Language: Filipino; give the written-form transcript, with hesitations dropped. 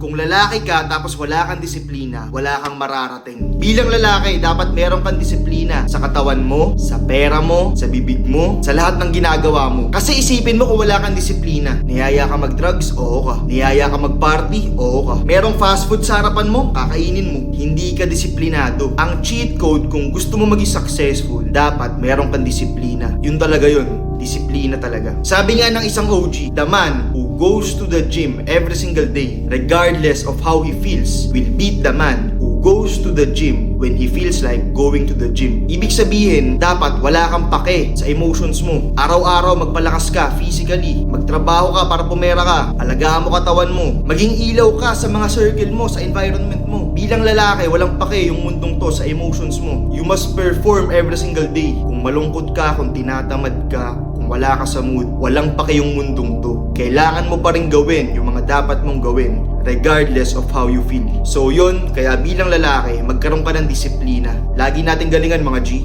Kung lalaki ka tapos wala kang disiplina, wala kang mararating. Bilang lalaki, dapat meron kang disiplina sa katawan mo, sa pera mo, sa bibig mo, sa lahat ng ginagawa mo. Kasi isipin mo kung wala kang disiplina. Niyaya ka mag-drugs? Oo ka. Niyaya ka mag-party? Oo ka. Merong fast food sa harapan mo? Kakainin mo. Hindi ka disiplinado. Ang cheat code kung gusto mo maging successful, dapat meron kang disiplina. Yun talaga yun. Disiplina talaga. Sabi nga ng isang OG, the man who goes to the gym every single day, regardless of how he feels, will beat the man who goes to the gym when he feels like going to the gym. Ibig sabihin, dapat wala kang pake sa emotions mo. Araw-araw magpalakas ka physically, magtrabaho ka para pumera ka, alagaan mo katawan mo, maging ilaw ka sa mga circle mo, sa environment mo. Bilang lalaki, walang pake yung mundong to sa emotions mo. You must perform every single day. Kung malungkot ka, kung tinatamad ka, kung wala ka sa mood, walang pake yung mundong to. Kailangan mo pa rin gawin yung mga dapat mong gawin regardless of how you feel. So yun, kaya bilang lalaki, magkaroon ka ng disiplina. Lagi natin galingan mga G.